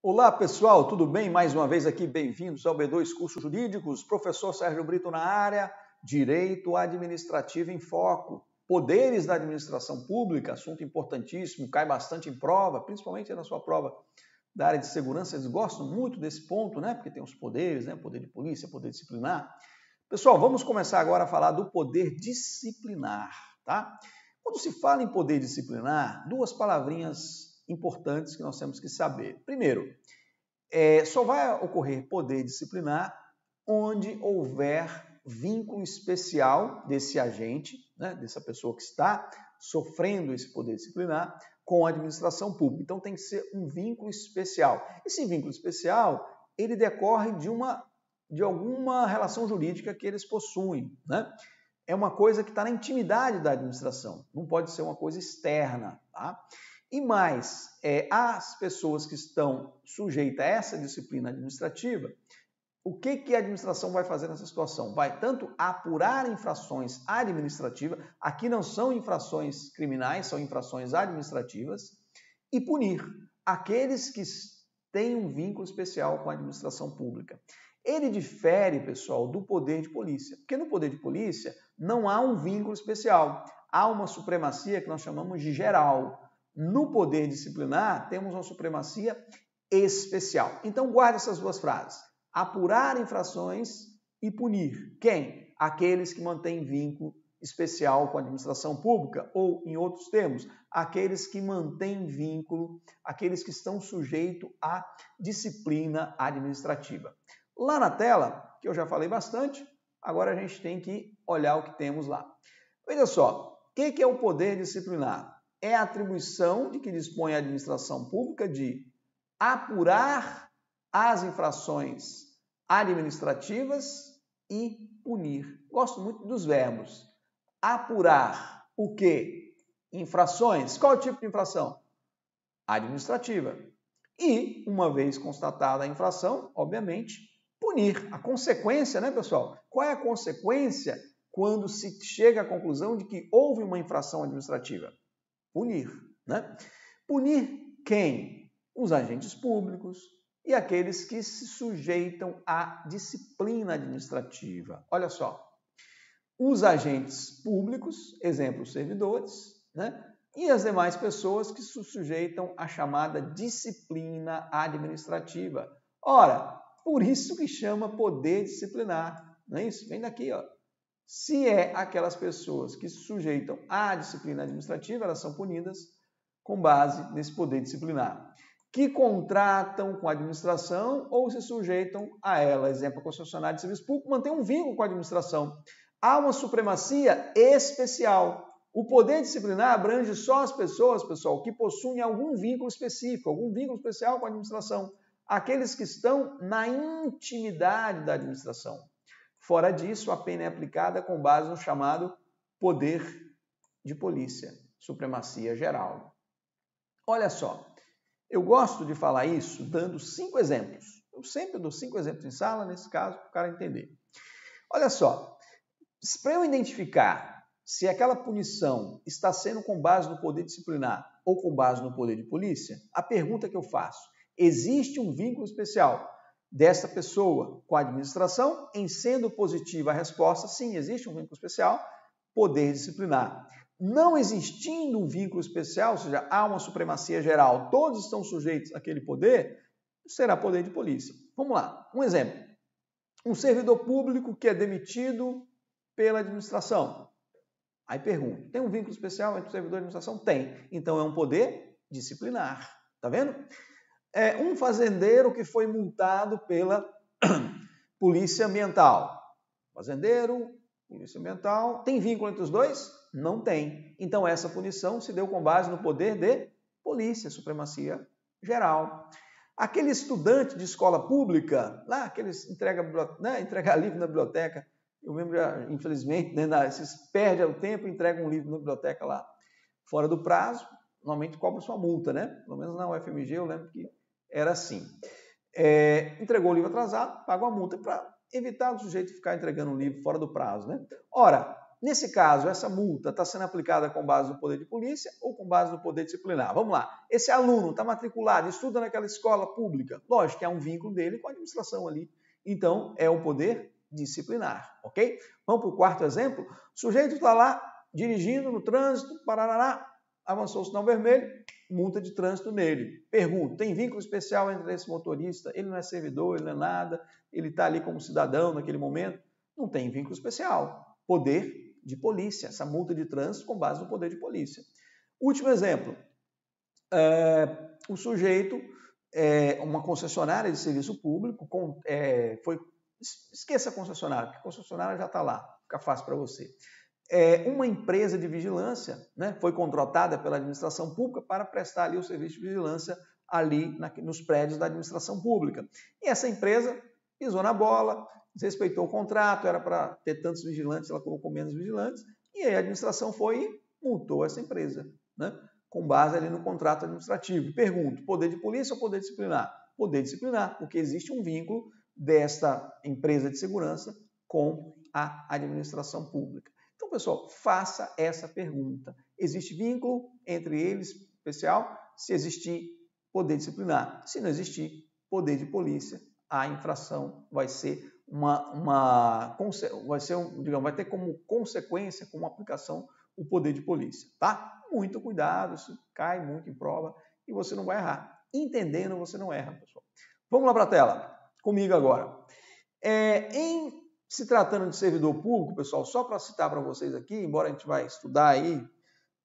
Olá pessoal, tudo bem? Mais uma vez aqui, bem-vindos ao B2 Cursos Jurídicos, professor Sérgio Brito na área, Direito Administrativo em Foco, Poderes da Administração Pública, assunto importantíssimo, cai bastante em prova, principalmente na sua prova da área de segurança, eles gostam muito desse ponto, né? Porque tem os poderes, né? Poder de polícia, poder disciplinar. Pessoal, vamos começar agora a falar do poder disciplinar, tá? Quando se fala em poder disciplinar, duas palavrinhas importantes que nós temos que saber. Primeiro, só vai ocorrer poder disciplinar onde houver vínculo especial desse agente, né, dessa pessoa que está sofrendo esse poder disciplinar com a administração pública. Então tem que ser um vínculo especial. Esse vínculo especial, ele decorre de alguma relação jurídica que eles possuem, né? É uma coisa que está na intimidade da administração, não pode ser uma coisa externa, tá? E mais, as pessoas que estão sujeitas a essa disciplina administrativa, o que a administração vai fazer nessa situação? Vai tanto apurar infrações administrativas, aqui não são infrações criminais, são infrações administrativas, e punir aqueles que têm um vínculo especial com a administração pública. Ele difere, pessoal, do poder de polícia, porque no poder de polícia não há um vínculo especial, há uma supremacia que nós chamamos de geral. No poder disciplinar, temos uma supremacia especial. Então, guarde essas duas frases. Apurar infrações e punir. Quem? Aqueles que mantêm vínculo especial com a administração pública, ou, em outros termos, aqueles que mantêm vínculo, aqueles que estão sujeitos à disciplina administrativa. Lá na tela, que eu já falei bastante, agora a gente tem que olhar o que temos lá. Veja só, o que é o poder disciplinar? É a atribuição de que dispõe a administração pública de apurar as infrações administrativas e punir. Gosto muito dos verbos. Apurar o quê? Infrações. Qual é o tipo de infração? Administrativa. E, uma vez constatada a infração, obviamente, punir. A consequência, né, pessoal? Qual é a consequência quando se chega à conclusão de que houve uma infração administrativa? Punir, né? Punir quem? Os agentes públicos e aqueles que se sujeitam à disciplina administrativa. Olha só, os agentes públicos, exemplo, os servidores, né? E as demais pessoas que se sujeitam à chamada disciplina administrativa. Ora, por isso que chama poder disciplinar, não é isso? Vem daqui, ó. Se é aquelas pessoas que se sujeitam à disciplina administrativa, elas são punidas com base nesse poder disciplinar. Que contratam com a administração ou se sujeitam a ela. Exemplo, a concessionária de serviço público mantém um vínculo com a administração. Há uma supremacia especial. O poder disciplinar abrange só as pessoas, pessoal, que possuem algum vínculo específico, algum vínculo especial com a administração. Aqueles que estão na intimidade da administração. Fora disso, a pena é aplicada com base no chamado poder de polícia, supremacia geral. Olha só, eu gosto de falar isso dando 5 exemplos. Eu sempre dou 5 exemplos em sala, nesse caso, para o cara entender. Olha só, para eu identificar se aquela punição está sendo com base no poder disciplinar ou com base no poder de polícia, a pergunta que eu faço, existe um vínculo especial desta pessoa com a administração? Em sendo positiva a resposta, sim, existe um vínculo especial, poder disciplinar. Não existindo um vínculo especial, ou seja, há uma supremacia geral, todos estão sujeitos àquele poder, será poder de polícia. Vamos lá, um exemplo. Um servidor público que é demitido pela administração. Aí pergunto, tem um vínculo especial entre o servidor e a administração? Tem. Então é um poder disciplinar. Tá vendo? Um fazendeiro que foi multado pela Polícia Ambiental. Fazendeiro, Polícia Ambiental, tem vínculo entre os dois? Não tem. Então essa punição se deu com base no poder de polícia, supremacia geral. Aquele estudante de escola pública, lá, aqueles entrega livro na biblioteca, eu lembro, infelizmente, se perde o tempo, entrega um livro na biblioteca lá, fora do prazo, normalmente cobra sua multa, né? Pelo menos na UFMG eu lembro que era assim. Entregou o livro atrasado, pagou a multa para evitar o sujeito ficar entregando um livro fora do prazo, né? Ora, Nesse caso, essa multa está sendo aplicada com base no poder de polícia ou com base no poder disciplinar? Vamos lá. Esse aluno está matriculado, estuda naquela escola pública. Lógico que há um vínculo dele com a administração ali. Então, é o poder disciplinar, ok? Vamos para o quarto exemplo. O sujeito está lá dirigindo no trânsito, parará, avançou o sinal vermelho, multa de trânsito nele. Pergunto, tem vínculo especial entre esse motorista? Ele não é servidor, ele não é nada, ele está ali como cidadão naquele momento? Não tem vínculo especial. Poder de polícia, essa multa de trânsito com base no poder de polícia. Último exemplo, o sujeito, uma concessionária de serviço público, esqueça a concessionária, porque a concessionária já está lá, fica fácil para você. Uma empresa de vigilância, né, foi contratada pela administração pública para prestar ali o serviço de vigilância ali nos prédios da administração pública. E essa empresa pisou na bola, desrespeitou o contrato, era para ter tantos vigilantes, ela colocou menos vigilantes, e aí a administração foi e multou essa empresa, né, com base ali no contrato administrativo. Pergunto, poder de polícia ou poder disciplinar? Poder disciplinar, porque existe um vínculo desta empresa de segurança com a administração pública. Então, pessoal, faça essa pergunta. Existe vínculo entre eles, especial? Se existir, poder disciplinar. Se não existir, poder de polícia, a infração vai ser vai ter como consequência, como aplicação, o poder de polícia, tá? Muito cuidado, isso cai muito em prova e você não vai errar. Entendendo, você não erra, pessoal. Vamos lá para a tela, comigo agora. Em se tratando de servidor público, pessoal, só para citar para vocês aqui, embora a gente vai estudar aí, se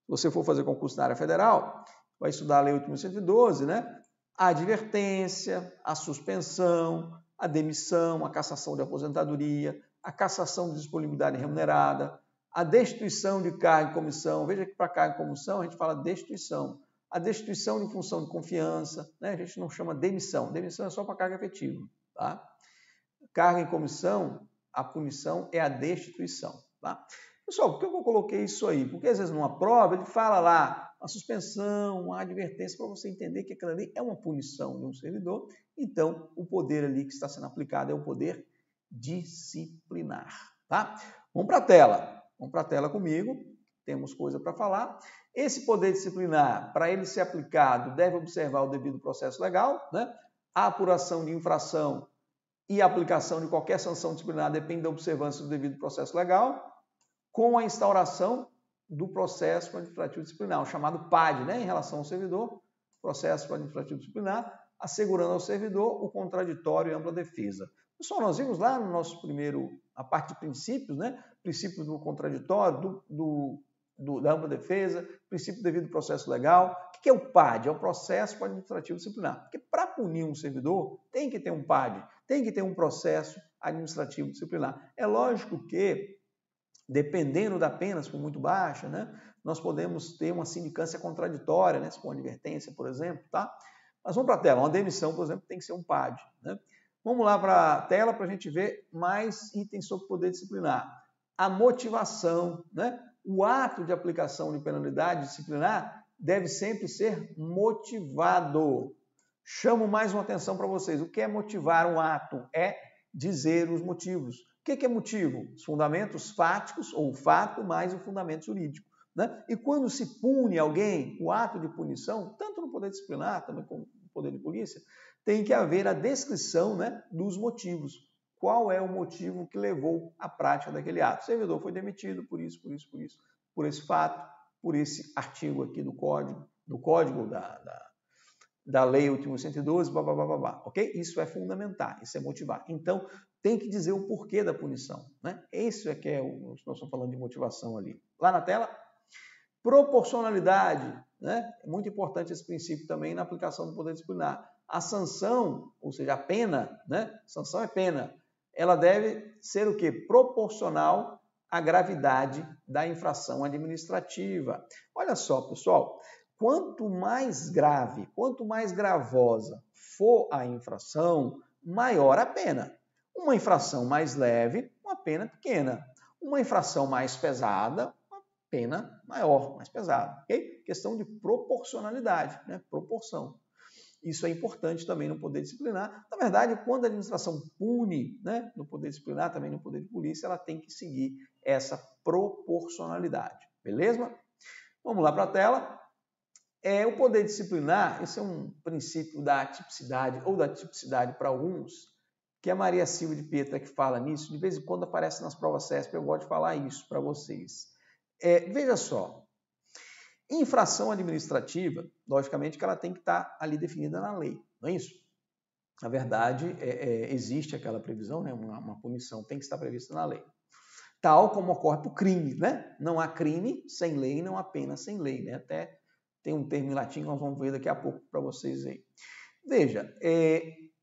você for fazer concurso na área federal, vai estudar a Lei 8.112, né? A advertência, a suspensão, a demissão, a cassação de aposentadoria, a cassação de disponibilidade remunerada, a destituição de cargo e comissão. Veja que para cargo e comissão a gente fala destituição. A destituição de função de confiança, né? A gente não chama demissão. Demissão é só para cargo efetivo, tá? Cargo em comissão, a punição é a destituição, tá? Pessoal, por que eu coloquei isso aí? Porque às vezes numa prova ele fala lá a suspensão, uma advertência, para você entender que aquilo ali é uma punição de um servidor. Então, o poder ali que está sendo aplicado é o poder disciplinar, tá? Vamos para a tela. Vamos para a tela comigo. Temos coisa para falar. Esse poder disciplinar, para ele ser aplicado, deve observar o devido processo legal, né? A apuração de infração e a aplicação de qualquer sanção disciplinar depende da observância do devido processo legal, com a instauração do processo administrativo disciplinar, o chamado PAD, né, em relação ao servidor, processo administrativo disciplinar, assegurando ao servidor o contraditório e ampla defesa. Pessoal, nós vimos lá no nosso primeiro, a parte de princípios, né, princípio do contraditório, da ampla defesa, princípio do devido processo legal. O que é o PAD? É o processo administrativo disciplinar. Porque para punir um servidor, tem que ter um PAD, tem que ter um processo administrativo disciplinar. É lógico que, dependendo da pena, se for muito baixa, né, nós podemos ter uma sindicância contraditória, né, se for uma advertência, por exemplo, tá? Mas vamos para a tela. Uma demissão, por exemplo, tem que ser um PAD, né? Vamos lá para a tela para a gente ver mais itens sobre poder disciplinar. A motivação, né? O ato de aplicação de penalidade disciplinar deve sempre ser motivado. Chamo mais uma atenção para vocês. O que é motivar um ato? É dizer os motivos. O que é motivo? Os fundamentos fáticos, ou o fato, mais o fundamento jurídico, né? E quando se pune alguém, o ato de punição, tanto no poder disciplinar, também como no poder de polícia, tem que haver a descrição, né, dos motivos. Qual é o motivo que levou à prática daquele ato? O servidor foi demitido por isso, por esse fato, por esse artigo aqui do código da Lei 8.112, blá, blá, blá, blá, blá, ok? Isso é fundamentar, isso é motivar. Então, tem que dizer o porquê da punição, né? Isso é que nós estamos falando de motivação ali. Lá na tela, proporcionalidade, né? É muito importante esse princípio também na aplicação do poder disciplinar. A sanção, ou seja, a pena, né? Sanção é pena. Ela deve ser o quê? Proporcional à gravidade da infração administrativa. Olha só, pessoal, quanto mais grave, quanto mais gravosa for a infração, maior a pena. Uma infração mais leve, uma pena pequena. Uma infração mais pesada, uma pena maior, mais pesada. Okay? Questão de proporcionalidade, né? Proporção. Isso é importante também no poder disciplinar. Na verdade, quando a administração pune, né, no poder disciplinar, também no poder de polícia, ela tem que seguir essa proporcionalidade. Beleza? Vamos lá para a tela. O poder disciplinar, esse é um princípio da atipicidade, ou da tipicidade para alguns, que a Maria Silva de Pietra que fala nisso, de vez em quando aparece nas provas CESP, eu gosto de falar isso para vocês. Veja só, infração administrativa, logicamente que ela tem que estar ali definida na lei, não é isso? Na verdade, existe aquela previsão, né? Uma punição tem que estar prevista na lei. Tal como ocorre para o crime, né? Não há crime sem lei, não há pena sem lei, né? Até tem um termo em latim que nós vamos ver daqui a pouco para vocês aí. Veja,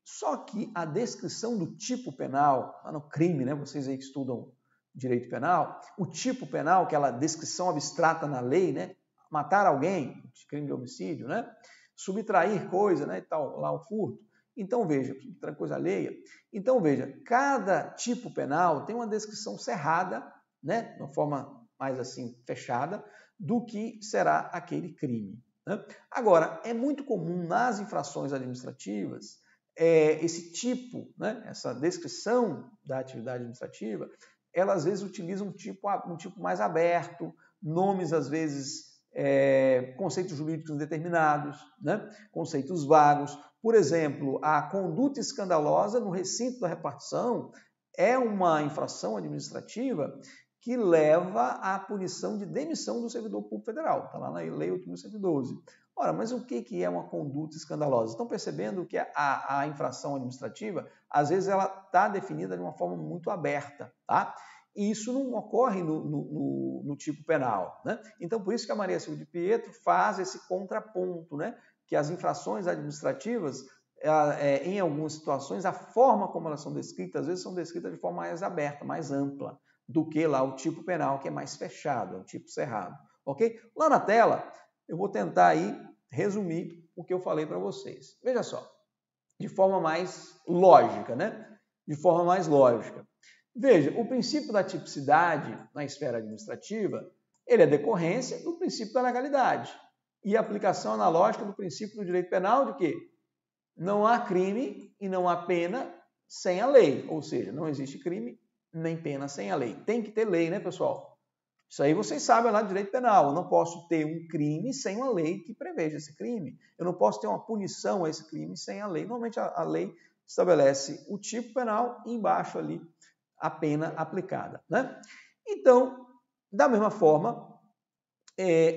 só que a descrição do tipo penal, lá no crime, né? Vocês aí que estudam direito penal, o tipo penal, aquela descrição abstrata na lei, né? Matar alguém, crime de homicídio, né? Subtrair coisa, né? E tal, lá o furto. Então, veja, subtrair coisa alheia. Então, veja, cada tipo penal tem uma descrição cerrada, né? De uma forma mais assim, fechada, do que será aquele crime. Né? Agora, é muito comum nas infrações administrativas esse tipo, né? Essa descrição da atividade administrativa, ela às vezes utiliza um tipo mais aberto, nomes às vezes conceitos jurídicos determinados, né? Conceitos vagos. Por exemplo, a conduta escandalosa no recinto da repartição é uma infração administrativa que leva à punição de demissão do servidor público federal. Está lá na Lei 8.112. Ora, mas o que é uma conduta escandalosa? Estão percebendo que a infração administrativa, às vezes, ela está definida de uma forma muito aberta, tá? E isso não ocorre no tipo penal, né? Então, por isso que a Maria Silva de Pietro faz esse contraponto, né? Que as infrações administrativas, em algumas situações, a forma como elas são descritas, às vezes são descritas de forma mais aberta, mais ampla, do que lá o tipo penal, que é mais fechado, é o tipo cerrado, ok? Lá na tela, eu vou tentar aí resumir o que eu falei para vocês. Veja só, de forma mais lógica, né? De forma mais lógica. Veja, o princípio da tipicidade na esfera administrativa, ele é decorrência do princípio da legalidade e a aplicação analógica do princípio do direito penal de que não há crime e não há pena sem a lei, ou seja, não existe crime nem pena sem a lei. Tem que ter lei, né, pessoal? Isso aí vocês sabem lá do direito penal. Eu não posso ter um crime sem uma lei que preveja esse crime. Eu não posso ter uma punição a esse crime sem a lei. Normalmente a lei estabelece o tipo penal e embaixo ali a pena aplicada, né? Então, da mesma forma,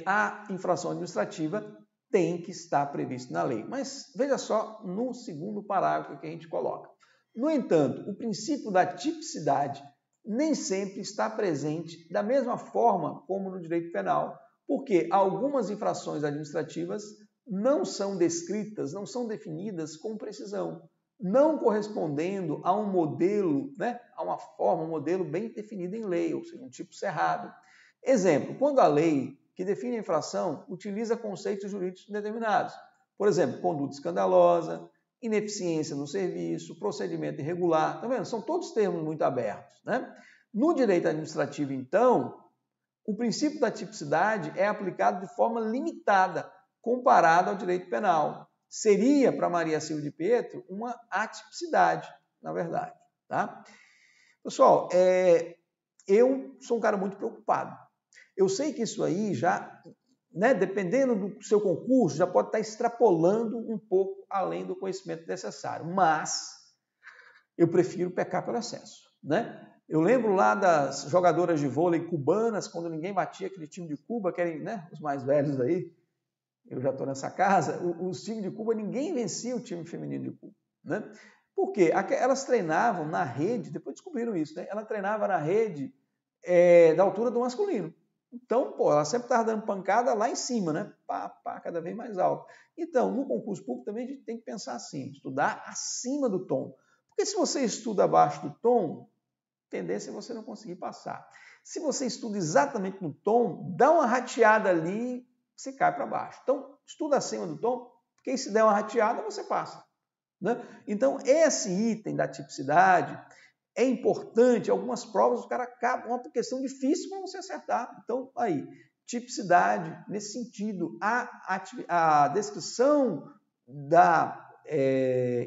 a infração administrativa tem que estar prevista na lei. Mas veja só no segundo parágrafo que a gente coloca. No entanto, o princípio da tipicidade nem sempre está presente da mesma forma como no direito penal, porque algumas infrações administrativas não são descritas, não são definidas com precisão, não correspondendo a um modelo, né, a uma forma, um modelo bem definido em lei, ou seja, um tipo cerrado. Exemplo, quando a lei que define a infração utiliza conceitos jurídicos determinados, por exemplo, conduta escandalosa, ineficiência no serviço, procedimento irregular, tá vendo? São todos termos muito abertos, né? No direito administrativo, então, o princípio da tipicidade é aplicado de forma limitada, comparado ao direito penal. Seria, para Maria Silva de Pietro, uma atipicidade, na verdade, tá? Pessoal, eu sou um cara muito preocupado. Eu sei que isso aí já, né, dependendo do seu concurso, já pode estar extrapolando um pouco além do conhecimento necessário, mas eu prefiro pecar pelo excesso, né? Eu lembro lá das jogadoras de vôlei cubanas, quando ninguém batia aquele time de Cuba, que eram, né, os mais velhos aí, eu já estou nessa casa, os times de Cuba, ninguém vencia o time feminino de Cuba, né? Por quê? Elas treinavam na rede, depois descobriram isso, né? Ela treinava na rede da altura do masculino. Então, pô, ela sempre estava dando pancada lá em cima, né? Pá, pá, cada vez mais alto. Então, no concurso público também a gente tem que pensar assim, estudar acima do tom. Porque se você estuda abaixo do tom, a tendência é você não conseguir passar. Se você estuda exatamente no tom, dá uma rateada ali, você cai para baixo. Então, estuda acima do tom, porque aí se der uma rateada, você passa, né? Então, esse item da tipicidade é importante. Algumas provas o cara acaba uma questão difícil para você acertar. Então, aí, tipicidade, nesse sentido, a descrição da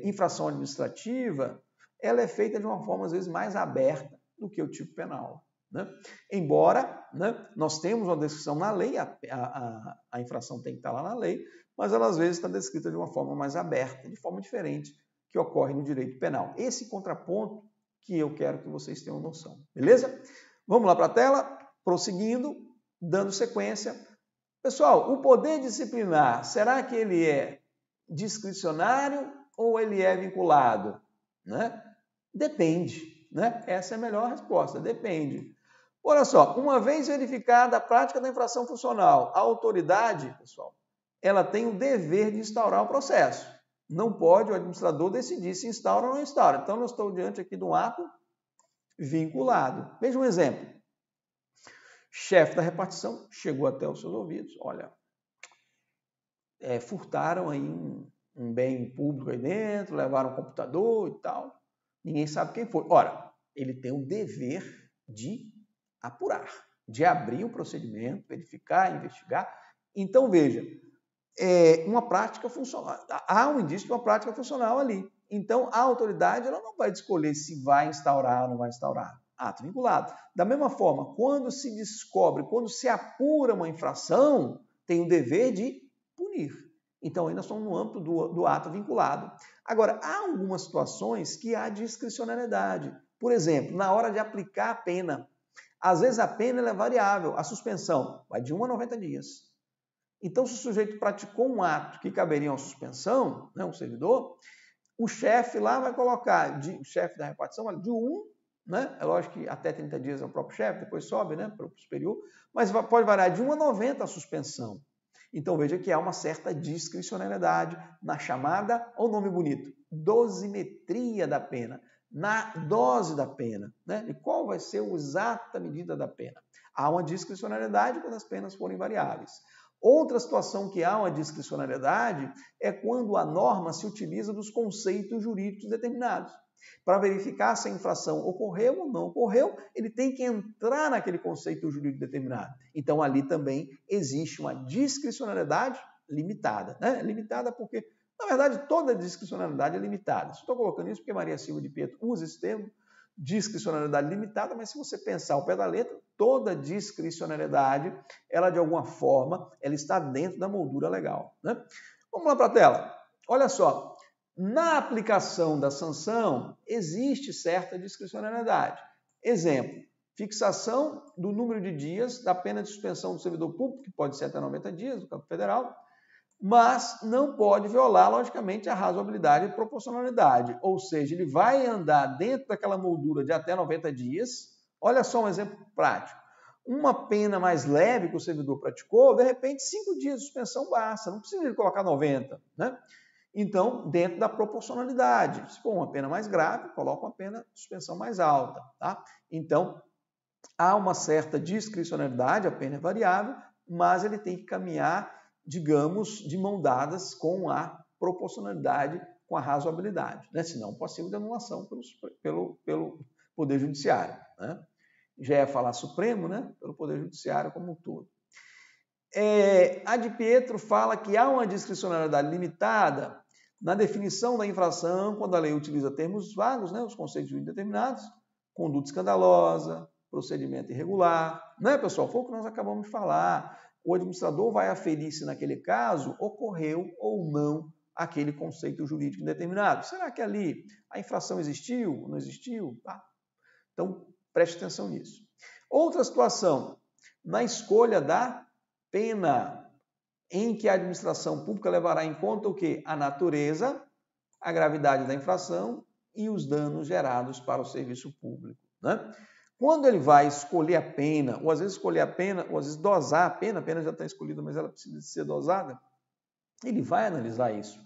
infração administrativa, ela é feita de uma forma, às vezes, mais aberta do que o tipo penal. Né? Embora, né, nós temos uma descrição na lei, a infração tem que estar lá na lei, mas ela, às vezes, está descrita de uma forma mais aberta, de forma diferente que ocorre no direito penal. Esse contraponto que eu quero que vocês tenham noção. Beleza? Vamos lá para a tela, prosseguindo, dando sequência. Pessoal, o poder disciplinar, será que ele é discricionário ou ele é vinculado? Né? Depende. Né? Essa é a melhor resposta, depende. Olha só, uma vez verificada a prática da infração funcional, a autoridade, pessoal, ela tem o dever de instaurar o processo. Não pode o administrador decidir se instaura ou não instaura. Então, eu estou diante aqui de um ato vinculado. Veja um exemplo. Chefe da repartição chegou até os seus ouvidos. Olha, furtaram aí um bem público aí dentro, levaram um computador e tal. Ninguém sabe quem foi. Ora, ele tem o dever de apurar, de abrir o procedimento, verificar, investigar. Então, veja, uma prática funcional. Há um indício de uma prática funcional ali. Então, a autoridade ela não vai escolher se vai instaurar ou não vai instaurar. Ato vinculado. Da mesma forma, quando se descobre, quando se apura uma infração, tem o dever de punir. Então, ainda estamos no âmbito do ato vinculado. Agora, há algumas situações que há discricionariedade. Por exemplo, na hora de aplicar a pena. Às vezes a pena é variável. A suspensão vai de 1 a 90 dias. Então, se o sujeito praticou um ato que caberia uma suspensão, né, um servidor, o chefe lá vai colocar, o chefe da repartição, de 1, né, é lógico que até 30 dias é o próprio chefe, depois sobe, né, para o superior, mas pode variar de 1 a 90 a suspensão. Então, veja que há uma certa discricionariedade na chamada, olha o nome bonito, dosimetria da pena, na dose da pena, né, e qual vai ser a exata medida da pena. Há uma discricionariedade quando as penas forem variáveis. Outra situação que há uma discricionariedade é quando a norma se utiliza dos conceitos jurídicos determinados. Para verificar se a infração ocorreu ou não ocorreu, ele tem que entrar naquele conceito jurídico determinado. Então, ali também existe uma discricionariedade limitada. Né? Limitada porque, na verdade, toda discricionariedade é limitada. Estou colocando isso porque Maria Silva de Pietro usa esse termo, discricionariedade limitada, mas se você pensar ao pé da letra, toda discricionariedade, ela de alguma forma, ela está dentro da moldura legal. Né? Vamos lá para a tela. Olha só, na aplicação da sanção, existe certa discricionariedade. Exemplo, fixação do número de dias da pena de suspensão do servidor público, que pode ser até 90 dias, no campo federal, mas não pode violar, logicamente, a razoabilidade e proporcionalidade. Ou seja, ele vai andar dentro daquela moldura de até 90 dias. Olha só um exemplo prático. Uma pena mais leve que o servidor praticou, de repente, 5 dias de suspensão basta. Não precisa ele colocar 90, né? Então, dentro da proporcionalidade. Se for uma pena mais grave, coloca uma pena de suspensão mais alta, tá? Então, há uma certa discricionalidade, a pena é variável, mas ele tem que caminhar, digamos, de mão dadas com a proporcionalidade, com a razoabilidade, né? Senão, possível de anulação pelo Poder Judiciário, né? Já é falar Supremo, né? Pelo Poder Judiciário como um todo. A de Pietro fala que há uma discricionariedade limitada na definição da infração, quando a lei utiliza termos vagos, né? Os conceitos indeterminados, conduta escandalosa, procedimento irregular, né, pessoal? Foi o que nós acabamos de falar. O administrador vai aferir se naquele caso ocorreu ou não aquele conceito jurídico indeterminado. Será que ali a infração existiu ou não existiu? Tá. Então, preste atenção nisso. Outra situação, na escolha da pena, em que a administração pública levará em conta o quê? A natureza, a gravidade da infração e os danos gerados para o serviço público, né? Quando ele vai escolher a pena, ou às vezes escolher a pena, ou às vezes dosar a pena já está escolhida, mas ela precisa ser dosada, ele vai analisar isso,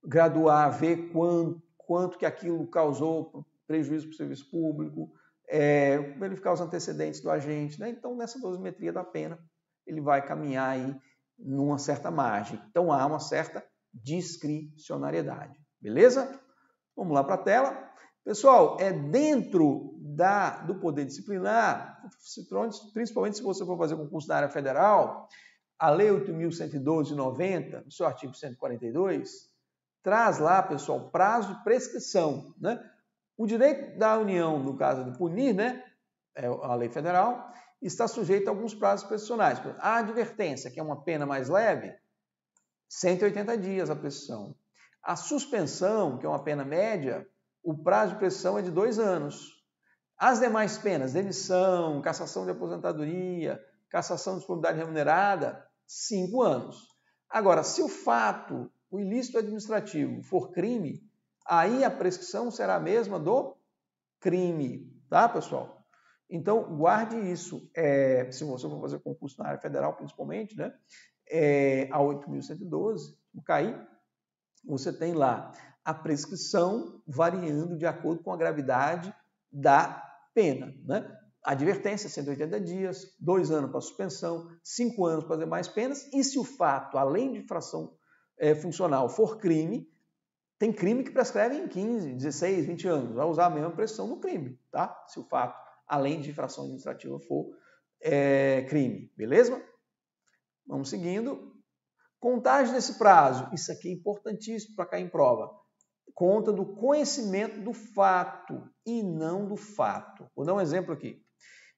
graduar, ver quanto que aquilo causou prejuízo para o serviço público, verificar os antecedentes do agente, né? Então, nessa dosimetria da pena, ele vai caminhar aí numa certa margem. Então, há uma certa discricionariedade, beleza? Vamos lá para a tela. Pessoal, dentro do poder disciplinar, principalmente se você for fazer concurso na área federal, a Lei 8.112 de 90, no seu artigo 142, traz lá, pessoal, prazo de prescrição, né? O direito da União, no caso de punir, né, é a lei federal, está sujeito a alguns prazos prescricionais. A advertência, que é uma pena mais leve, 180 dias a prescrição. A suspensão, que é uma pena média, o prazo de prescrição é de 2 anos. As demais penas, demissão, cassação de aposentadoria, cassação de disponibilidade remunerada, 5 anos. Agora, se o fato, o ilícito administrativo, for crime, aí a prescrição será a mesma do crime, tá, pessoal? Então, guarde isso. Se você for fazer concurso na área federal, principalmente, né, a 8.112, o CAI, você tem lá a prescrição variando de acordo com a gravidade da pena, né? Advertência, 180 dias, 2 anos para suspensão, 5 anos para demais penas, e se o fato, além de infração funcional, for crime, tem crime que prescreve em 15, 16, 20 anos, vai usar a mesma prescrição do crime, tá? Se o fato, além de infração administrativa, for crime, beleza? Vamos seguindo. Contagem desse prazo, isso aqui é importantíssimo para cair em prova. Conta do conhecimento do fato e não do fato. Vou dar um exemplo aqui.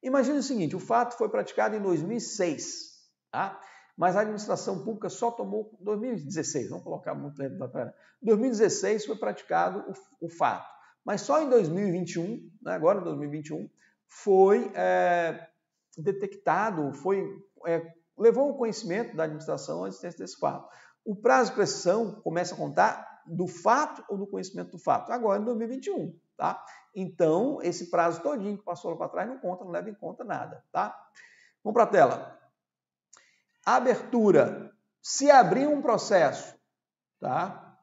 Imagine o seguinte, o fato foi praticado em 2006, tá? Mas a administração pública só tomou 2016, vamos colocar muito tempo da frente. 2016 foi praticado o fato, mas só em 2021, né, agora em 2021, foi detectado, levou o conhecimento da administração a existência desse fato. O prazo de prescrição começa a contar do fato ou do conhecimento do fato? Agora, em 2021, tá? Então, esse prazo todinho que passou lá para trás não conta, não leva em conta nada, tá? Vamos para a tela. Abertura. Se abrir um processo, tá,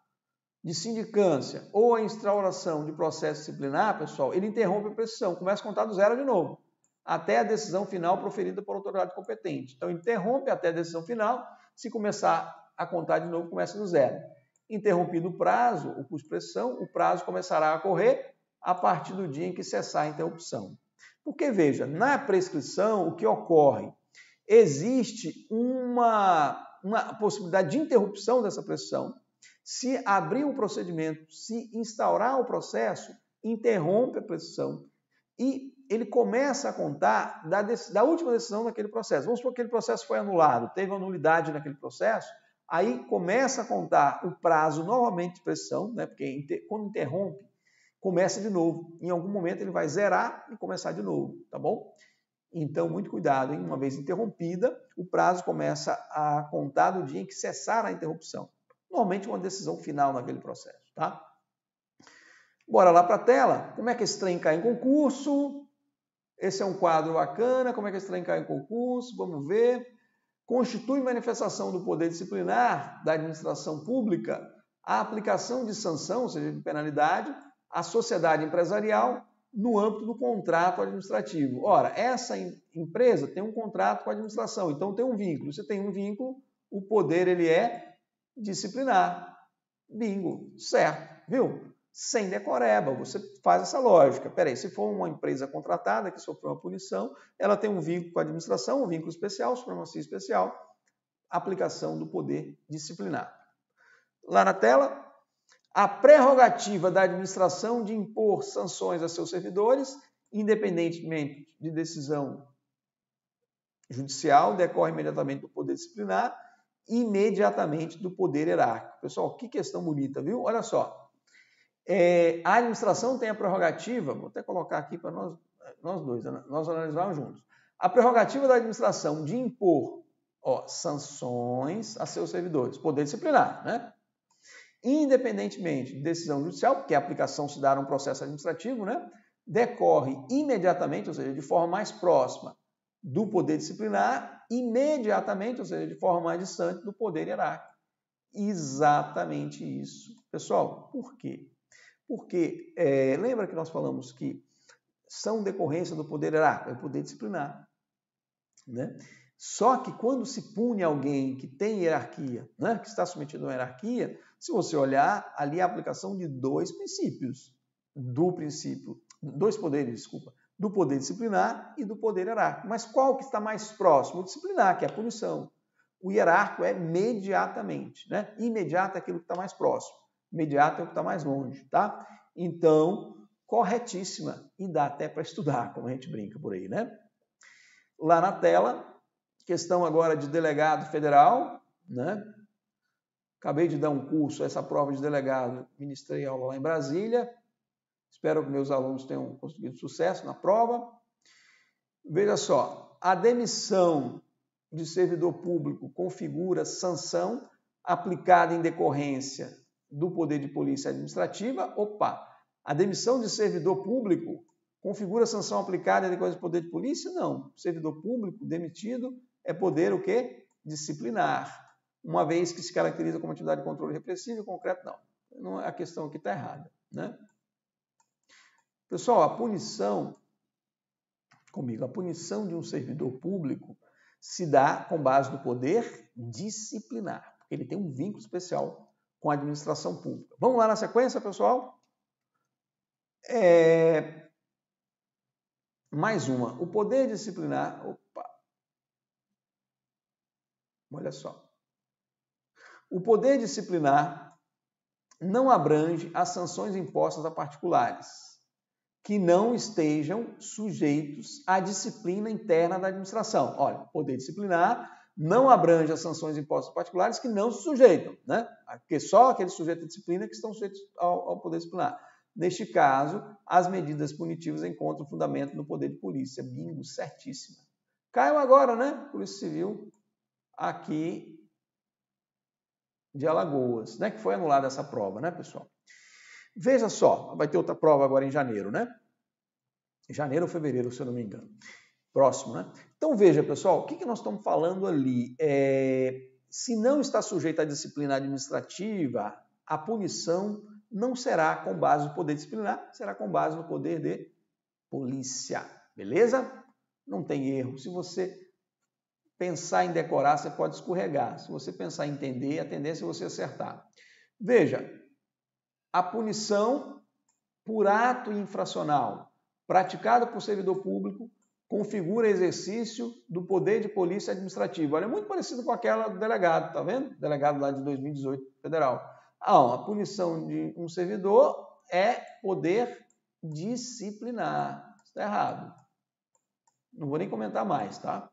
de sindicância ou a instauração de processo disciplinar, pessoal, ele interrompe a prescrição, começa a contar do zero de novo, até a decisão final proferida por autoridade competente. Então, interrompe até a decisão final, se começar a contar de novo, começa do zero. Interrompido o prazo, o custo de prescrição, o prazo começará a correr a partir do dia em que cessar a interrupção. Porque, veja, na prescrição, o que ocorre? Existe uma possibilidade de interrupção dessa prescrição. Se abrir o procedimento, se instaurar o processo, interrompe a prescrição e ele começa a contar da última decisão daquele processo. Vamos supor que aquele processo foi anulado, teve uma nulidade naquele processo, aí começa a contar o prazo novamente de prescrição, né? Porque quando interrompe, começa de novo. Em algum momento ele vai zerar e começar de novo, tá bom? Então, muito cuidado, hein? Uma vez interrompida, o prazo começa a contar do dia em que cessar a interrupção. Normalmente uma decisão final naquele processo, tá? Bora lá para a tela. Como é que esse trem cai em concurso? Esse é um quadro bacana. Como é que esse trem cai em concurso? Vamos ver. Constitui manifestação do poder disciplinar da administração pública a aplicação de sanção, ou seja, de penalidade, à sociedade empresarial no âmbito do contrato administrativo. Ora, essa empresa tem um contrato com a administração, então tem um vínculo. Se tem um vínculo, o poder ele é disciplinar. Bingo, certo, viu? Sem decoreba, você faz essa lógica. Peraí, se for uma empresa contratada que sofreu uma punição, ela tem um vínculo com a administração, um vínculo especial, supremacia especial, aplicação do poder disciplinar. Lá na tela, a prerrogativa da administração de impor sanções a seus servidores, independentemente de decisão judicial, decorre imediatamente do poder disciplinar, imediatamente do poder hierárquico. Pessoal, que questão bonita, viu? Olha só. A administração tem a prerrogativa, vou até colocar aqui para nós dois, nós analisarmos juntos. A prerrogativa da administração de impor sanções a seus servidores, poder disciplinar, né? Independentemente de decisão judicial, porque a aplicação se dá num processo administrativo, né? Decorre imediatamente, ou seja, de forma mais próxima do poder disciplinar, imediatamente, ou seja, de forma mais distante do poder hierárquico. Exatamente isso. Pessoal, por quê? Porque lembra que nós falamos que são decorrência do poder hierárquico, é o poder disciplinar, né? Só que quando se pune alguém que tem hierarquia, né, que está submetido a uma hierarquia, se você olhar, ali a aplicação de dois princípios, dois poderes, desculpa, do poder disciplinar e do poder hierárquico. Mas qual que está mais próximo? O disciplinar, que é a punição. O hierárquico é imediatamente, né? Imediato é aquilo que está mais próximo. Imediato é o que está mais longe, tá? Então, corretíssima. E dá até para estudar, como a gente brinca por aí, né? Lá na tela, questão agora de delegado federal, né? Acabei de dar um curso, essa prova de delegado, ministrei aula lá em Brasília. Espero que meus alunos tenham conseguido sucesso na prova. Veja só, a demissão de servidor público configura sanção aplicada em decorrência do poder de polícia administrativa. Opa, a demissão de servidor público configura sanção aplicada em decorrência do poder de polícia? Não. Servidor público demitido é poder o quê? Disciplinar. Uma vez que se caracteriza como atividade de controle repressivo, concreto não. A questão aqui está errada, né? Pessoal, a punição de um servidor público se dá com base no poder disciplinar, porque ele tem um vínculo especial com a administração pública. Vamos lá na sequência, pessoal? Mais uma. O poder disciplinar... Opa! Olha só. O poder disciplinar não abrange as sanções impostas a particulares que não estejam sujeitos à disciplina interna da administração. Olha, o poder disciplinar não abrange as sanções impostas a particulares que não se sujeitam, né? Porque só aqueles sujeitos à disciplina que estão sujeitos ao poder disciplinar. Neste caso, as medidas punitivas encontram fundamento no poder de polícia. Bingo, certíssima. Caiu agora, né? Polícia Civil aqui de Alagoas, né? Que foi anulada essa prova, né, pessoal? Veja só, vai ter outra prova agora em janeiro, né? Janeiro ou fevereiro, se eu não me engano. Próximo, né? Então, veja, pessoal, o que nós estamos falando ali? Se não está sujeito à disciplina administrativa, a punição não será com base no poder disciplinar, será com base no poder de polícia. Beleza? Não tem erro. Se você pensar em decorar, você pode escorregar. Se você pensar em entender, a tendência é você acertar. Veja, a punição por ato infracional praticado por servidor público configura exercício do poder de polícia administrativa. Olha, é muito parecido com aquela do delegado, tá vendo? Delegado lá de 2018, federal. A punição de um servidor é poder disciplinar. Está errado. Não vou nem comentar mais, tá?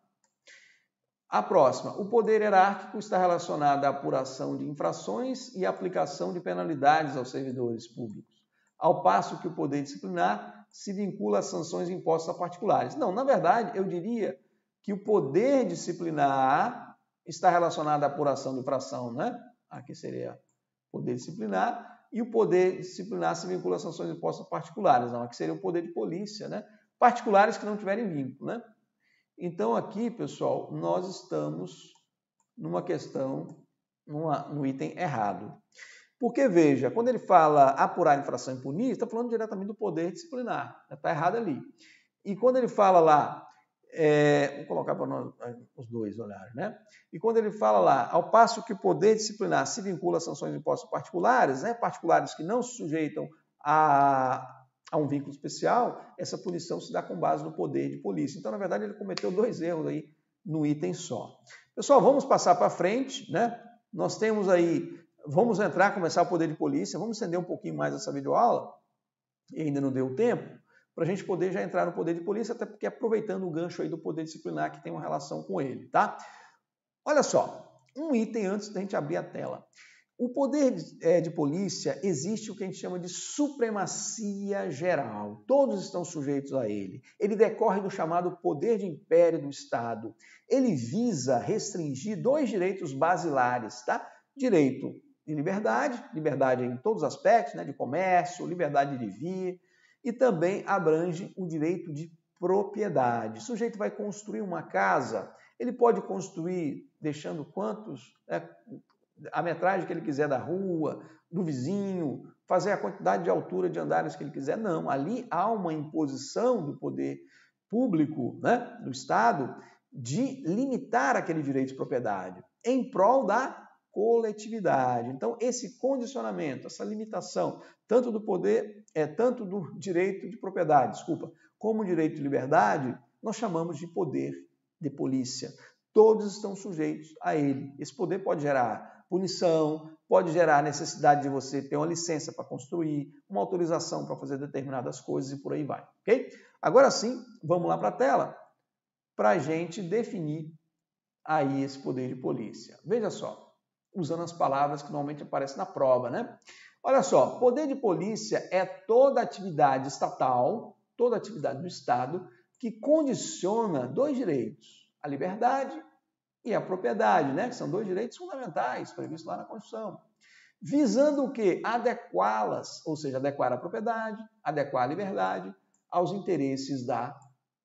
A próxima. O poder hierárquico está relacionado à apuração de infrações e aplicação de penalidades aos servidores públicos, ao passo que o poder disciplinar se vincula a sanções impostas a particulares. Não, na verdade, eu diria que o poder disciplinar está relacionado à apuração de infração, né? Aqui seria poder disciplinar, e o poder disciplinar se vincula a sanções impostas a particulares. Não, aqui seria o poder de polícia, né? Particulares que não tiverem vínculo, né? Então, aqui, pessoal, nós estamos numa questão, no item errado. Porque, veja, quando ele fala apurar infração e punir, está falando diretamente do poder disciplinar. Está errado ali. E quando ele fala lá, vou colocar para nós, os dois olharem, né? E quando ele fala lá, ao passo que o poder disciplinar se vincula a sanções impostas particulares, né? Particulares que não se sujeitam a um vínculo especial, essa punição se dá com base no poder de polícia. Então, na verdade, ele cometeu dois erros aí no item só. Pessoal, vamos passar para frente, né? Nós temos aí, vamos começar o poder de polícia, vamos estender um pouquinho mais essa videoaula, e ainda não deu tempo, para a gente poder já entrar no poder de polícia, até porque aproveitando o gancho aí do poder disciplinar que tem uma relação com ele, tá? Olha só, um item antes da gente abrir a tela. O poder de polícia existe o que a gente chama de supremacia geral. Todos estão sujeitos a ele. Ele decorre do chamado poder de império do Estado. Ele visa restringir dois direitos basilares, tá? Direito de liberdade em todos os aspectos, né? De comércio, liberdade de vir, e também abrange o direito de propriedade. O sujeito vai construir uma casa, ele pode construir deixando a metragem que ele quiser da rua, do vizinho, fazer a quantidade de altura de andares que ele quiser. Não, ali há uma imposição do poder público, né, do Estado, de limitar aquele direito de propriedade em prol da coletividade. Então, esse condicionamento, essa limitação, tanto do direito de propriedade, como direito de liberdade, nós chamamos de poder de polícia. todos estão sujeitos a ele. Esse poder pode gerar punição, pode gerar necessidade de você ter uma licença para construir, uma autorização para fazer determinadas coisas e por aí vai, ok? Agora sim, vamos lá para a tela para a gente definir aí esse poder de polícia. Veja só, usando as palavras que normalmente aparecem na prova, né? Olha só, poder de polícia é toda atividade estatal, toda atividade do Estado que condiciona dois direitos, a liberdade e a propriedade, né? Que são dois direitos fundamentais previstos lá na Constituição. Visando o quê? Adequá-las, ou seja, adequar a propriedade, adequar a liberdade aos interesses da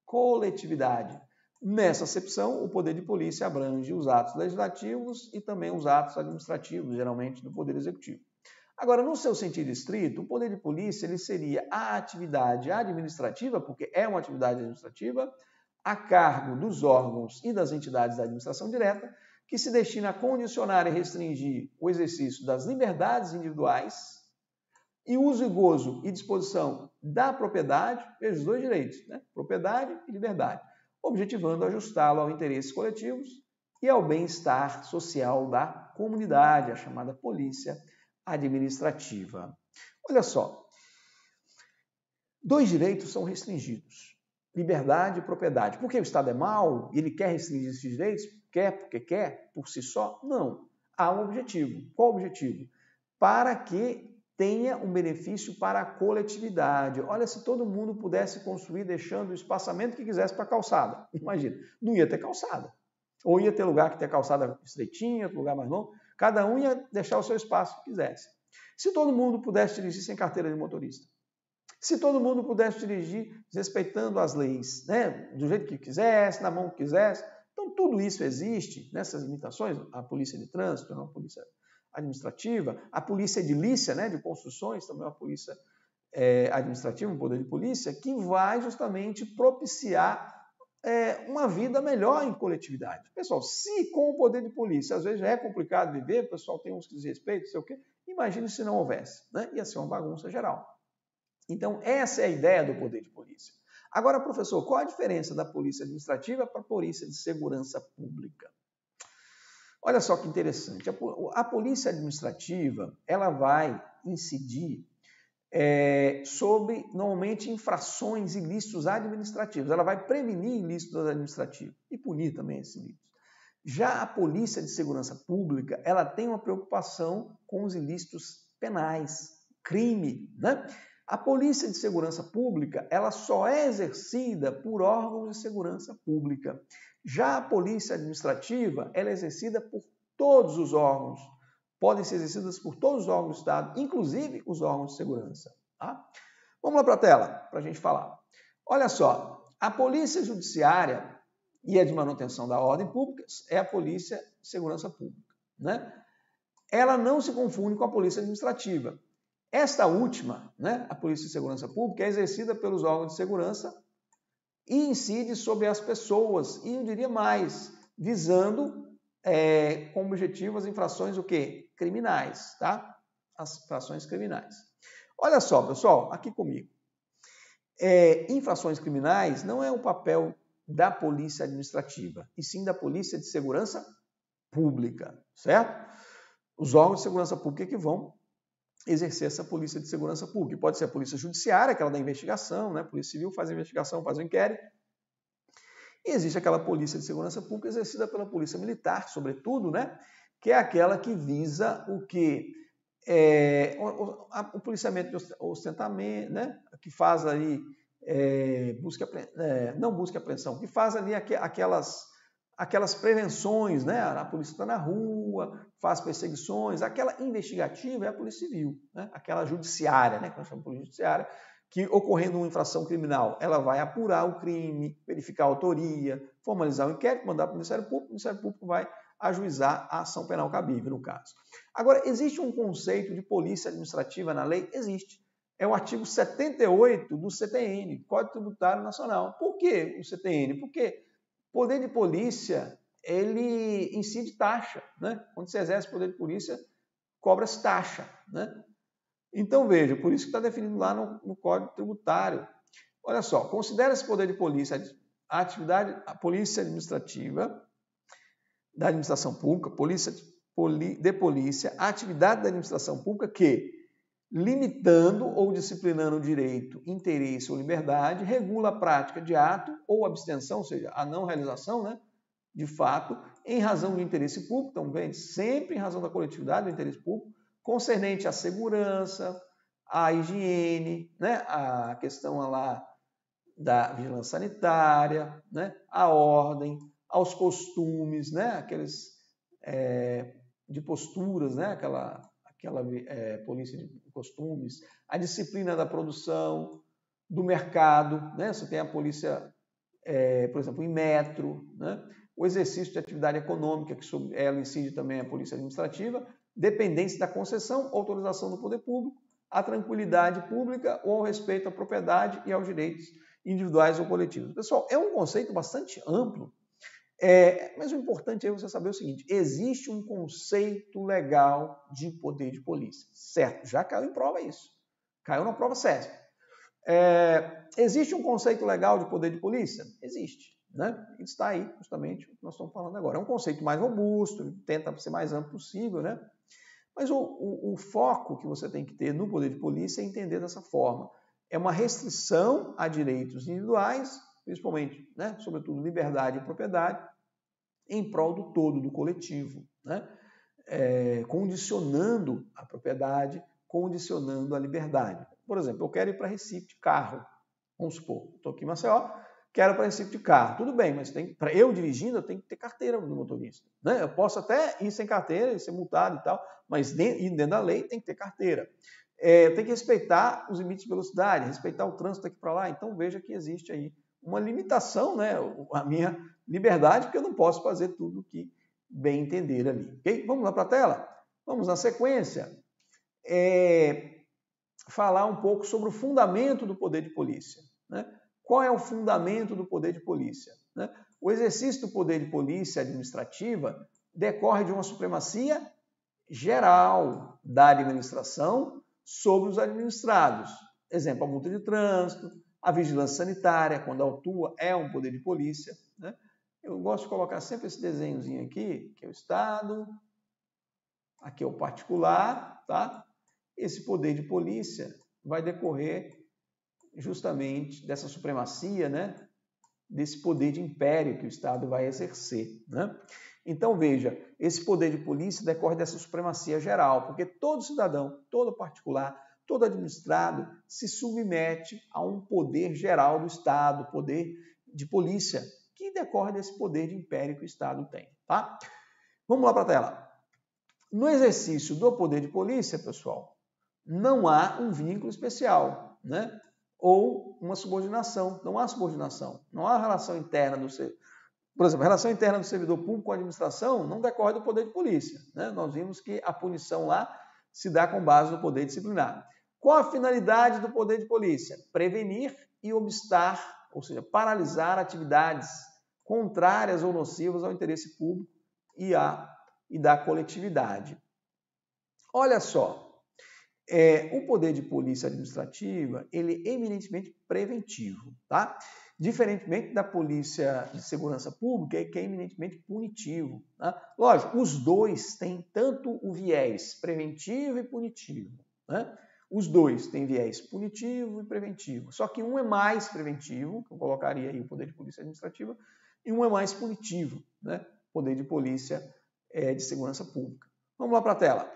coletividade. Nessa acepção, o poder de polícia abrange os atos legislativos e também os atos administrativos, geralmente do Poder Executivo. Agora, no seu sentido estrito, o poder de polícia ele seria a atividade administrativa, porque é uma atividade administrativa, a cargo dos órgãos e das entidades da administração direta, que se destina a condicionar e restringir o exercício das liberdades individuais e uso e gozo e disposição da propriedade, veja os dois direitos, né? Propriedade e liberdade, objetivando ajustá-lo aos interesses coletivos e ao bem-estar social da comunidade, a chamada polícia administrativa. Olha só, dois direitos são restringidos, liberdade e propriedade. Porque o Estado é mau e ele quer restringir esses direitos? Quer porque quer, por si só? Não. Há um objetivo. Qual o objetivo? Para que tenha um benefício para a coletividade. Olha, se todo mundo pudesse construir deixando o espaçamento que quisesse para a calçada. Imagina, não ia ter calçada. Ou ia ter lugar que tem calçada estreitinha, lugar mais longo. Cada um ia deixar o seu espaço que quisesse. Se todo mundo pudesse dirigir sem carteira de motorista. Se todo mundo pudesse dirigir respeitando as leis, né? Do jeito que quisesse, na mão que quisesse. Então, tudo isso existe nessas limitações. A polícia de trânsito, a polícia administrativa, a polícia edilícia, né, de construções, também é uma polícia administrativa, um poder de polícia, que vai justamente propiciar uma vida melhor em coletividade. Pessoal, se com o poder de polícia, às vezes já é complicado viver, o pessoal tem uns que desrespeitam, não sei o quê, imagine se não houvesse, né? Ia ser uma bagunça geral. Então, essa é a ideia do poder de polícia. Agora, professor, qual a diferença da polícia administrativa para a polícia de segurança pública? Olha só que interessante. A polícia administrativa, ela vai incidir sobre, normalmente, infrações ilícitos administrativos. Ela vai prevenir ilícitos administrativos e punir também esses ilícitos. Já a polícia de segurança pública, ela tem uma preocupação com os ilícitos penais, crime, né? A polícia de segurança pública, ela só é exercida por órgãos de segurança pública. Já a polícia administrativa, ela é exercida por todos os órgãos, podem ser exercidas por todos os órgãos do Estado, inclusive os órgãos de segurança. Tá? Vamos lá para a tela, para a gente falar. Olha só, a polícia judiciária e a de manutenção da ordem pública é a polícia de segurança pública, né? Ela não se confunde com a polícia administrativa. Esta última, né, a polícia de segurança pública, é exercida pelos órgãos de segurança e incide sobre as pessoas, e eu diria mais, visando como objetivo as infrações o quê? Criminais, tá? As infrações criminais. Olha só, pessoal, aqui comigo. Infrações criminais não é o papel da polícia administrativa, e sim da polícia de segurança pública, certo? Os órgãos de segurança pública que vão exercer essa polícia de segurança pública. Pode ser a polícia judiciária, aquela da investigação, né? A polícia civil faz a investigação, faz o inquérito. E existe aquela polícia de segurança pública exercida pela polícia militar, sobretudo, né? Que é aquela que visa o quê? O policiamento de ostentamento, né? Que faz ali não busca apreensão, que faz ali aquelas prevenções, né? A polícia está na rua, faz perseguições, aquela investigativa é a polícia civil, né? Aquela judiciária, né? Que nós chamamos de polícia judiciária, que ocorrendo uma infração criminal, ela vai apurar o crime, verificar a autoria, formalizar o inquérito, mandar para o Ministério Público vai ajuizar a ação penal cabível, no caso. Agora, existe um conceito de polícia administrativa na lei? Existe. É o artigo 78 do CTN, Código Tributário Nacional. Por que o CTN? Porque o poder de polícia, ele incide taxa, né? Quando você exerce o poder de polícia, cobra-se taxa, né? Então, veja, por isso que está definido lá no Código Tributário. Olha só, considera esse poder de polícia a polícia administrativa da administração pública, de polícia, atividade da administração pública que, limitando ou disciplinando o direito, interesse ou liberdade, regula a prática de ato ou abstenção, ou seja, a não realização, né, de fato, em razão do interesse público, então vem sempre em razão da coletividade do interesse público, concernente à segurança, à higiene, né, à questão lá da vigilância sanitária, né, à ordem, aos costumes, né, aqueles de posturas, né, aquela polícia de costumes, a disciplina da produção, do mercado, né, você tem a polícia, por exemplo, em metro, né, o exercício de atividade econômica, que sobre ela incide também a polícia administrativa, dependência da concessão, autorização do poder público, a tranquilidade pública ou ao respeito à propriedade e aos direitos individuais ou coletivos. Pessoal, é um conceito bastante amplo, mas o importante é você saber o seguinte: existe um conceito legal de poder de polícia, certo? Já caiu em prova isso, caiu na prova CESP. Existe um conceito legal de poder de polícia? Existe, né? Está aí justamente o que nós estamos falando agora. É um conceito mais robusto, tenta ser mais amplo possível, né? Mas o foco que você tem que ter no poder de polícia é entender dessa forma. É uma restrição a direitos individuais, principalmente, né, sobretudo liberdade e propriedade, em prol do todo, do coletivo, né? Condicionando a propriedade, condicionando a liberdade. Por exemplo, eu quero ir para Recife de carro, vamos supor, estou aqui em Maceió, quero para Recife de carro. Tudo bem, mas para eu dirigindo, eu tenho que ter carteira do motorista, né? Eu posso até ir sem carteira e ser multado e tal, mas dentro da lei tem que ter carteira. Tem que respeitar os limites de velocidade, respeitar o trânsito aqui para lá. Então veja que existe aí uma limitação, né? A minha liberdade, porque eu não posso fazer tudo o que bem entender ali. Okay? Vamos lá para a tela? Vamos na sequência falar um pouco sobre o fundamento do poder de polícia, né? Qual é o fundamento do poder de polícia, né? O exercício do poder de polícia administrativa decorre de uma supremacia geral da administração sobre os administrados. Exemplo, a multa de trânsito, a vigilância sanitária, quando autua, é um poder de polícia, né? Eu gosto de colocar sempre esse desenhozinho aqui, que é o Estado, aqui é o particular, tá? Esse poder de polícia vai decorrer justamente dessa supremacia, né? Desse poder de império que o Estado vai exercer, né? Então, veja, esse poder de polícia decorre dessa supremacia geral, porque todo cidadão, todo particular, todo administrado se submete a um poder geral do Estado, poder de polícia, que decorre desse poder de império que o Estado tem, tá? Vamos lá para a tela. No exercício do poder de polícia, pessoal, não há um vínculo especial, né? Ou uma subordinação. Não há subordinação. Não há relação interna do servidor. Por exemplo, a relação interna do servidor público com a administração não decorre do poder de polícia, né? Nós vimos que a punição lá se dá com base no poder disciplinar. Qual a finalidade do poder de polícia? Prevenir e obstar, ou seja, paralisar atividades contrárias ou nocivas ao interesse público e da coletividade. Olha só, o poder de polícia administrativa, ele é eminentemente preventivo, tá? Diferentemente da polícia de segurança pública, que é eminentemente punitivo, tá? Lógico, os dois têm tanto o viés preventivo e punitivo, né? Os dois têm viés punitivo e preventivo, só que um é mais preventivo, que eu colocaria aí o poder de polícia administrativa, e um é mais punitivo, né? Poder de polícia de segurança pública. Vamos lá para a tela.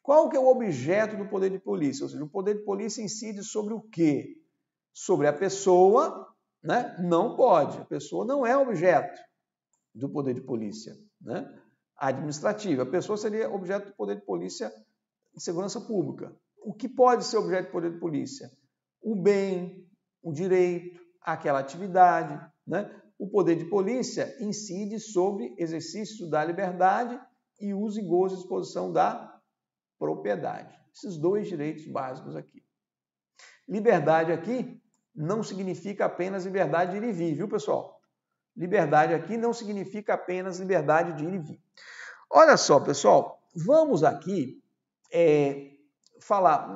Qual que é o objeto do poder de polícia? Ou seja, o poder de polícia incide sobre o quê? Sobre a pessoa, né? Não pode. A pessoa não é objeto do poder de polícia, né? Administrativa. A pessoa seria objeto do poder de polícia de segurança pública. O que pode ser objeto do poder de polícia? O bem, o direito, aquela atividade, né? O poder de polícia incide sobre exercício da liberdade e uso e gozo e disposição da propriedade. Esses dois direitos básicos aqui. Liberdade aqui não significa apenas liberdade de ir e vir, viu, pessoal? Liberdade aqui não significa apenas liberdade de ir e vir. Olha só, pessoal, vamos aqui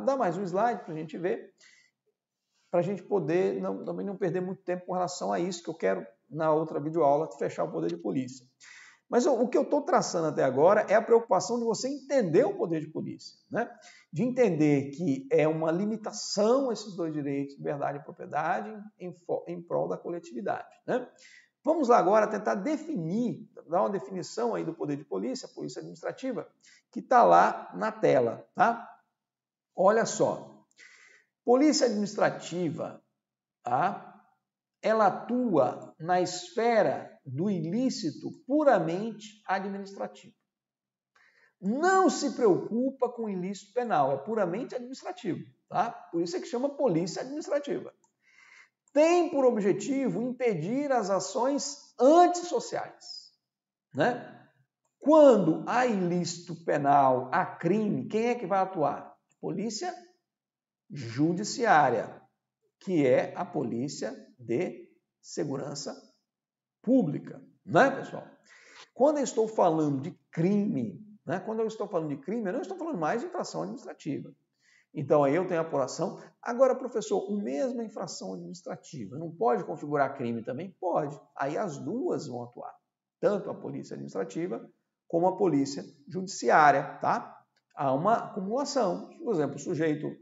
dar mais um slide para a gente ver, para a gente poder também não perder muito tempo com relação a isso, que eu quero, na outra videoaula, fechar o poder de polícia. Mas o que eu estou traçando até agora é a preocupação de você entender o poder de polícia, né? De entender que é uma limitação esses dois direitos, liberdade e propriedade, em prol da coletividade, né? Vamos lá agora tentar definir, dar uma definição aí do poder de polícia, polícia administrativa, que está lá na tela, tá? Olha só, polícia administrativa, tá? Ela atua na esfera do ilícito puramente administrativo. Não se preocupa com o ilícito penal, é puramente administrativo, tá? Por isso é que chama polícia administrativa. Tem por objetivo impedir as ações antissociais, né? Quando há ilícito penal, há crime, quem é que vai atuar? Polícia judiciária, que é a polícia de segurança pública, né, pessoal? Quando eu estou falando de crime, né, eu não estou falando mais de infração administrativa. Então, aí eu tenho a apuração. Agora, professor, a mesma infração administrativa não pode configurar crime também? Pode. Aí as duas vão atuar. Tanto a polícia administrativa como a polícia judiciária, tá? Há uma acumulação. Por exemplo, o sujeito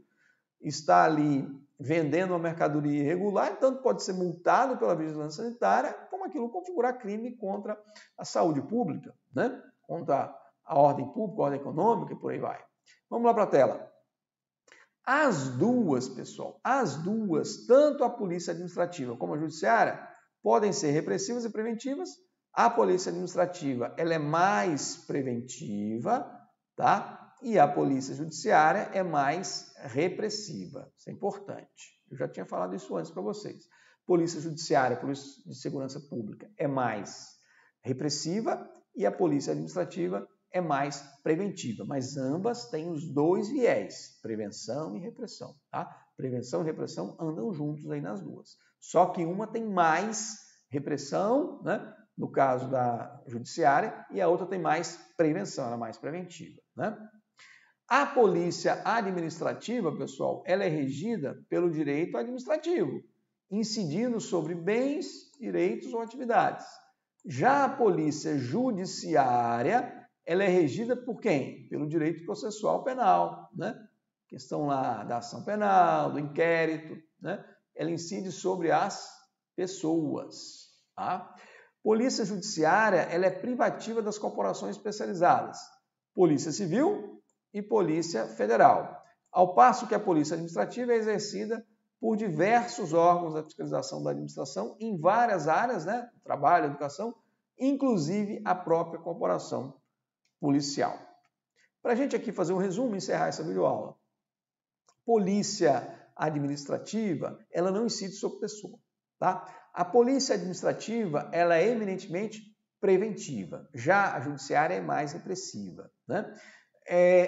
está ali vendendo uma mercadoria irregular, tanto pode ser multado pela vigilância sanitária, como aquilo configurar crime contra a saúde pública, né? Contra a ordem pública, a ordem econômica e por aí vai. Vamos lá para a tela. As duas, pessoal, tanto a polícia administrativa como a judiciária, podem ser repressivas e preventivas. A polícia administrativa, ela é mais preventiva, tá? E a polícia judiciária é mais repressiva. Isso é importante. Eu já tinha falado isso antes para vocês. Polícia judiciária, polícia de segurança pública é mais repressiva e a polícia administrativa é mais preventiva. Mas ambas têm os dois viés, prevenção e repressão, tá? Prevenção e repressão andam juntos aí nas duas. Só que uma tem mais repressão, né? No caso da judiciária, e a outra tem mais prevenção, ela é mais preventiva, né? A polícia administrativa, pessoal, ela é regida pelo direito administrativo, incidindo sobre bens, direitos ou atividades. Já a polícia judiciária, ela é regida por quem? Pelo direito processual penal, né? Questão lá da ação penal, do inquérito, né? Ela incide sobre as pessoas, tá? Polícia judiciária, ela é privativa das corporações especializadas. Polícia Civil e Polícia Federal. Ao passo que a Polícia Administrativa é exercida por diversos órgãos da fiscalização da administração em várias áreas, né? Trabalho, educação, inclusive a própria corporação policial. Para a gente aqui fazer um resumo e encerrar essa videoaula. Polícia administrativa, ela não incide sobre pessoa, tá? A polícia administrativa, ela é eminentemente preventiva. Já a judiciária é mais repressiva, né?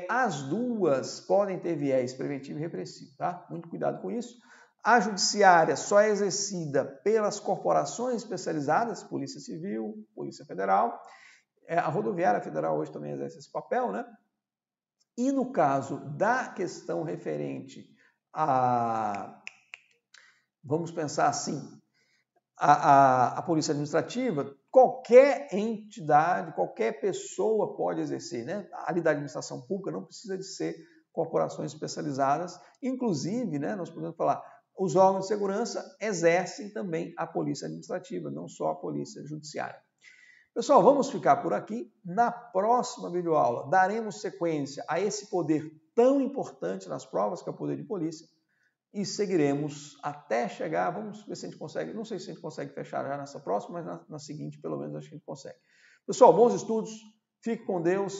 As duas podem ter viés preventivo e repressivo, tá? Muito cuidado com isso. A judiciária só é exercida pelas corporações especializadas, Polícia Civil, Polícia Federal. A Rodoviária Federal hoje também exerce esse papel, né? E no caso da questão referente a, vamos pensar assim, a Polícia Administrativa, qualquer entidade, qualquer pessoa pode exercer, né? Ali da administração pública não precisa de ser corporações especializadas, inclusive, né, nós podemos falar, os órgãos de segurança exercem também a Polícia Administrativa, não só a Polícia Judiciária. Pessoal, vamos ficar por aqui. Na próxima videoaula daremos sequência a esse poder tão importante nas provas, que é o poder de polícia, e seguiremos até chegar, vamos ver se a gente consegue, não sei se a gente consegue fechar já nessa próxima, mas na seguinte, pelo menos, acho que a gente consegue. Pessoal, bons estudos, fique com Deus.